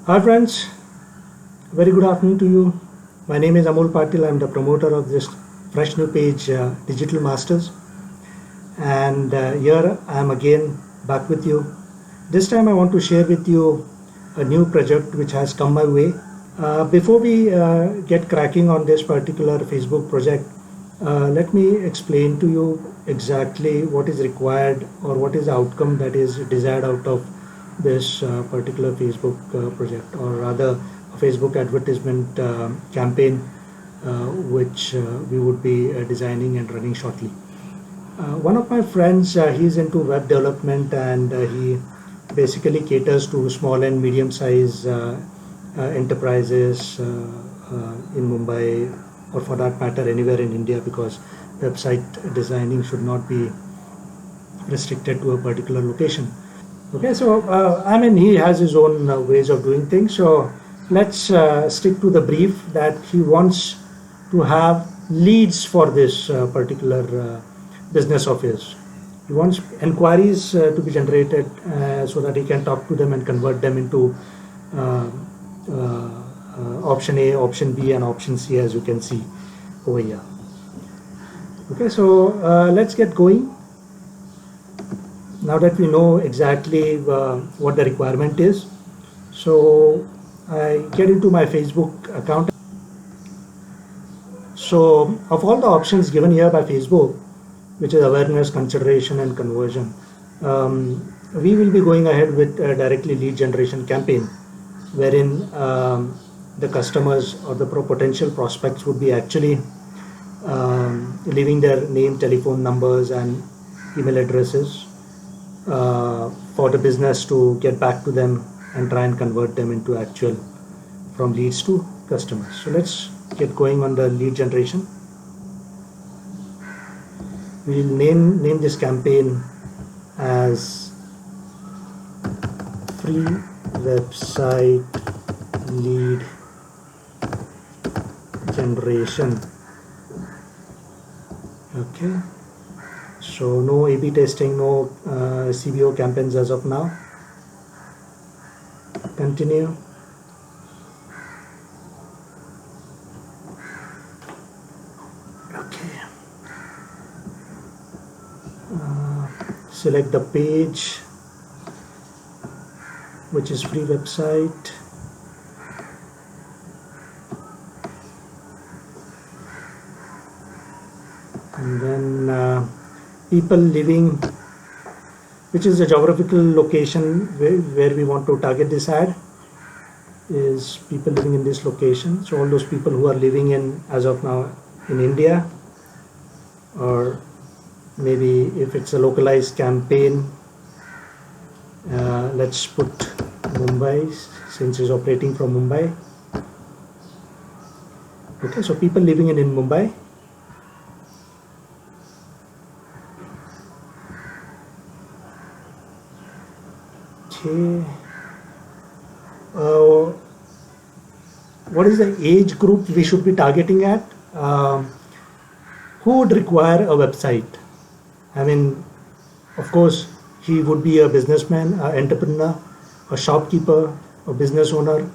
Hi friends, very good afternoon to you. My name is Amol Patil. I'm the promoter of this Fresh New Page Digital Masters, and here I am again back with you. This time I want to share with you a new project which has come my way. Before we get cracking on this particular Facebook project, let me explain to you exactly what is required or what is the outcome that is desired out of this particular Facebook project, or rather a Facebook advertisement campaign which we would be designing and running shortly. One of my friends, he's into web development, and he basically caters to small and medium size enterprises in Mumbai, or for that matter anywhere in India, because website designing should not be restricted to a particular location. Okay, so he has his own ways of doing things. So let's stick to the brief that he wants to have leads for this particular business of his. He wants inquiries to be generated so that he can talk to them and convert them into option A, option B, and option C, as you can see over here. Okay, so let's get going. Now that we know exactly what the requirement is, so I get into my Facebook account. So of all the options given here by Facebook, which is awareness, consideration, and conversion, we will be going ahead with a directly lead generation campaign, wherein the customers or the potential prospects would be actually leaving their name, telephone numbers, and email addresses for the business to get back to them and try and convert them into actual from leads to customers. So let's get going on the lead generation. We'll name this campaign as free website lead generation. Okay. So no A/B testing, no CBO campaigns as of now. Continue. Okay. Select the page, which is free website. And then people living, which is the geographical location where we want to target this ad, is people living in this location. So all those people who are living in, as of now, in India, or maybe if it's a localized campaign, let's put Mumbai, since it's operating from Mumbai. Okay, so people living in Mumbai. Okay. What is the age group we should be targeting at? Who would require a website? I mean, of course, he would be a businessman, an entrepreneur, a shopkeeper, a business owner.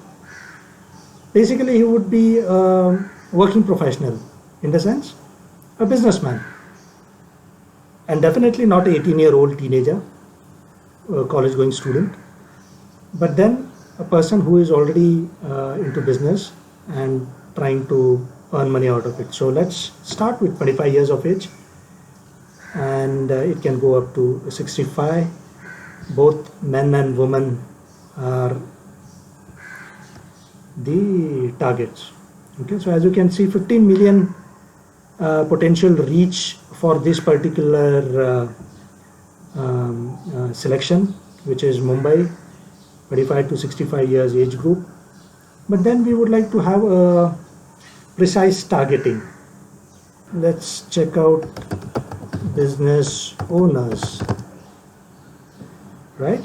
Basically, he would be a working professional, in the sense, a businessman. And definitely not an 18-year-old teenager, a college-going student, but then a person who is already into business and trying to earn money out of it. So let's start with 25 years of age, and it can go up to 65. Both men and women are the targets. Okay, so as you can see, 15 million potential reach for this particular selection, which is Mumbai, 25 to 65 years age group. But then we would like to have a precise targeting. Let's check out business owners, right?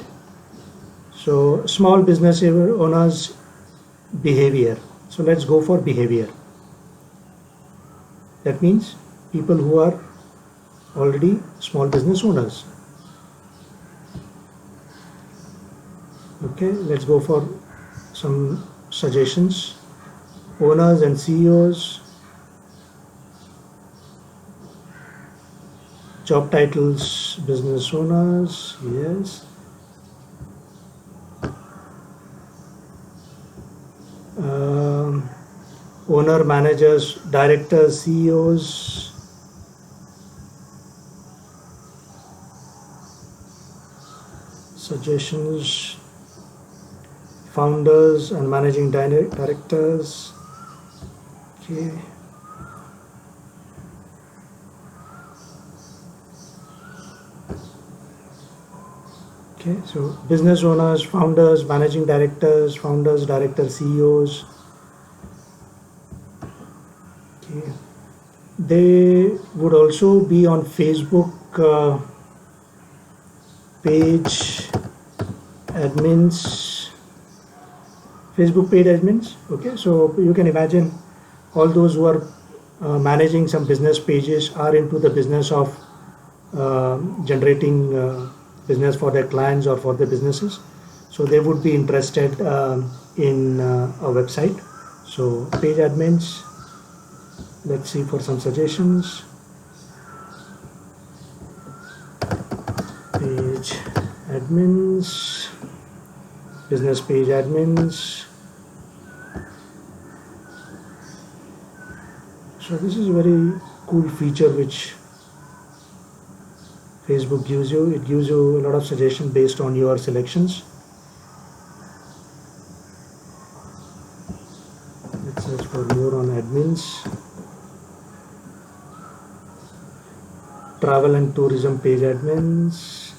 So small business owners behavior. So let's go for behavior. That means people who are already small business owners. Okay, let's go for some suggestions. Owners and CEOs, job titles, business owners, yes. Owner, managers, directors, CEOs, suggestions, founders and managing directors. Okay. Okay, so business owners, founders, managing directors, founders, directors, CEOs. Okay. They would also be on Facebook page admins, Facebook page admins. Okay, so you can imagine all those who are managing some business pages are into the business of generating business for their clients or for their businesses. So they would be interested in a website. So page admins, let's see for some suggestions. Page admins, business page admins. So this is a very cool feature which Facebook gives you. It gives you a lot of suggestions based on your selections. Let's search for more on admins. Travel and tourism page admins.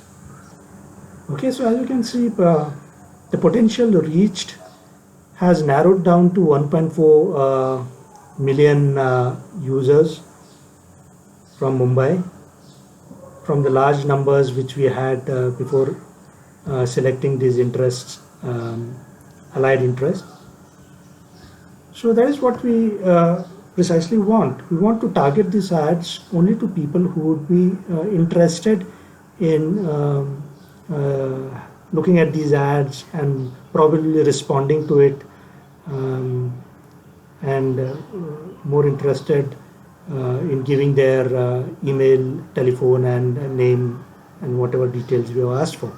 Okay, so as you can see, the potential reached has narrowed down to 1.4 million users from Mumbai, from the large numbers which we had before selecting these interests, allied interests. So that is what we precisely want. We want to target these ads only to people who would be interested in looking at these ads and probably responding to it, and more interested in giving their email, telephone and name and whatever details we have asked for.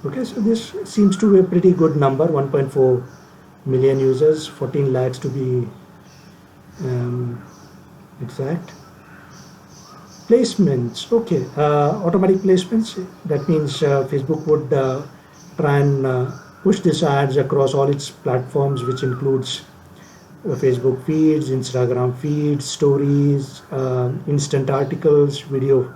Okay, so this seems to be a pretty good number, 1.4 million users, 14 lakhs to be exact. Placements, okay, automatic placements, that means Facebook would try and push these ads across all its platforms, which includes Facebook feeds, Instagram feeds, stories, instant articles, video,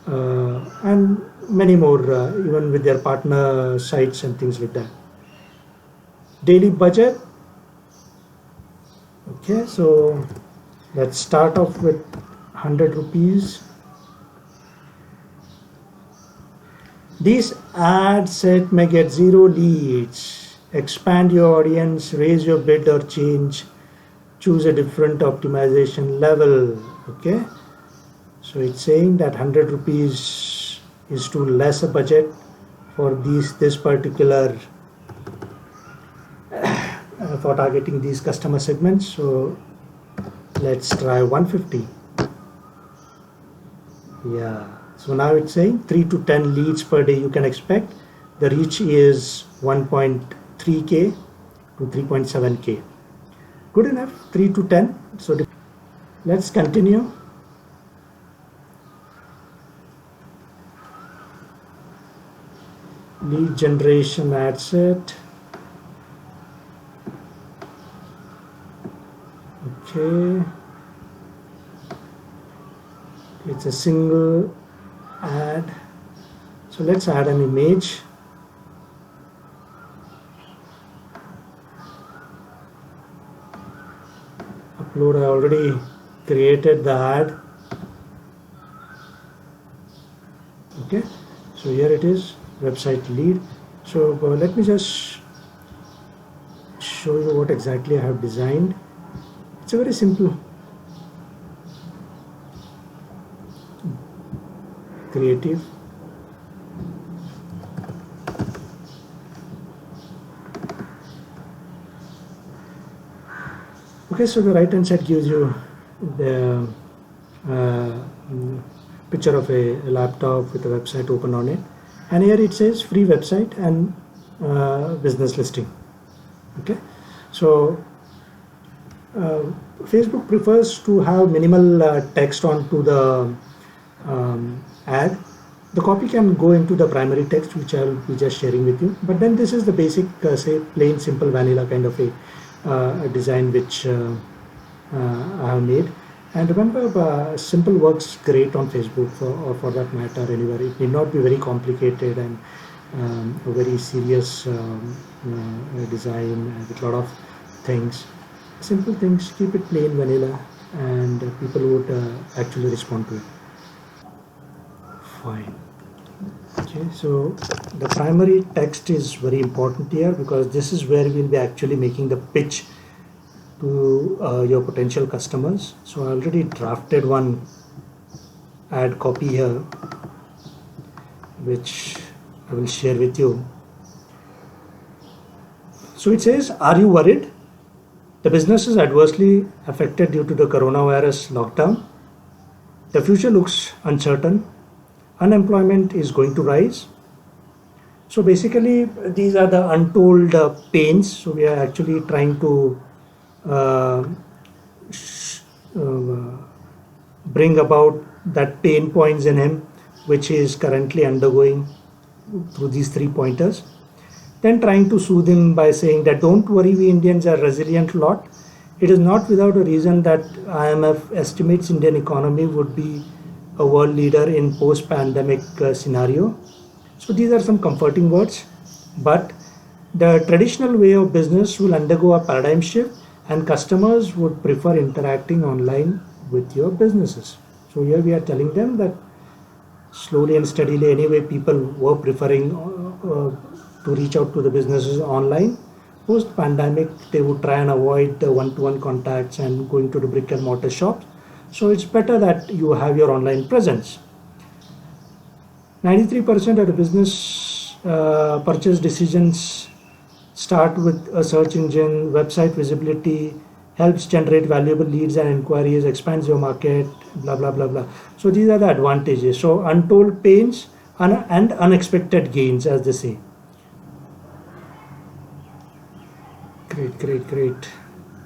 and many more, even with their partner sites and things like that. Daily budget. Okay, so let's start off with 100 rupees. These ad set may get 0 leads. Expand your audience, raise your bid or change, choose a different optimization level. Okay, so it's saying that 100 rupees is too less a budget for this particular for targeting these customer segments. So let's try 150. Yeah, so now it's saying 3 to 10 leads per day you can expect. The reach is 1.3k to 3.7k. Good enough, 3 to 10. So let's continue. Lead generation ad set. Okay, it's a single ad, so let's add an image. Upload, I already created the ad. Okay, so here it is, website lead. So let me just show you what exactly I have designed. It's a very simple, creative. Okay, so the right hand side gives you the uh, picture of a laptop with a website open on it, and here it says free website and business listing. Okay, so Facebook prefers to have minimal text onto the ad. The copy can go into the primary text, which I'll be just sharing with you. But then this is the basic, say, plain, simple, vanilla kind of a design which I have made. And remember, simple works great on Facebook, or for that matter, anywhere. It need not be very complicated and a very serious design with a lot of things. Simple things, keep it plain vanilla, and people would actually respond to it. Fine. Okay, so the primary text is very important here, because this is where we'll be actually making the pitch to your potential customers. So I already drafted one ad copy here, which I will share with you. So it says, are you worried? The business is adversely affected due to the coronavirus lockdown. The future looks uncertain. Unemployment is going to rise. So basically, these are the untold pains. So we are actually trying to bring about that pain points in him, which he is currently undergoing through these 3 pointers. Then trying to soothe him by saying that don't worry, we Indians are a resilient lot. It is not without a reason that IMF estimates Indian economy would be a world leader in post-pandemic scenario. So these are some comforting words, but the traditional way of business will undergo a paradigm shift, and customers would prefer interacting online with your businesses. So here we are telling them that slowly and steadily, anyway, people were preferring to reach out to the businesses online. Post pandemic, they would try and avoid the one-to-one contacts and going to the brick and mortar shops. So it's better that you have your online presence. 93% of the business purchase decisions start with a search engine. Website visibility helps generate valuable leads and inquiries, expands your market, blah blah blah blah. So these are the advantages. So untold pains and unexpected gains, as they say. Great.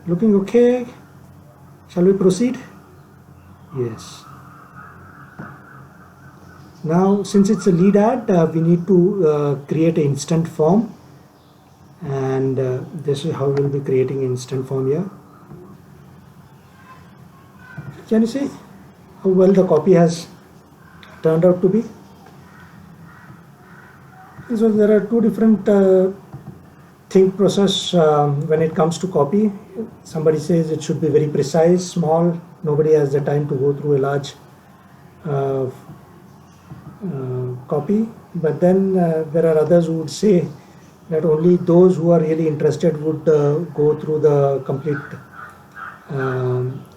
Looking okay. Shall we proceed? Yes. Now, since it's a lead ad, we need to create an instant form, and this is how we'll be creating an instant form here. Can you see how well the copy has turned out to be? So there are 2 different think process when it comes to copy. Somebody says it should be very precise, small. Nobody has the time to go through a large copy. But then there are others who would say that only those who are really interested would go through the complete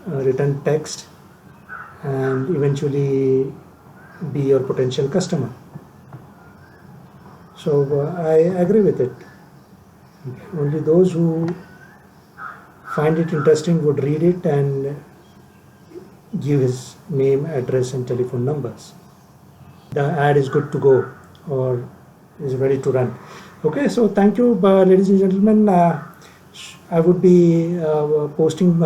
written text and eventually be your potential customer. So I agree with it. Only those who find it interesting would read it and give his name, address and telephone numbers. The ad is good to go or is ready to run. Okay, so thank you, ladies and gentlemen. I would be posting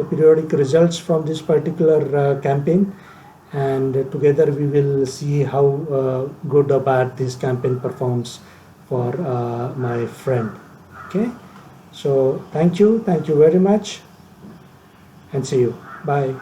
periodic results from this particular campaign, and together we will see how good or bad this campaign performs for my friend. Okay, so thank you very much, and see you. Bye.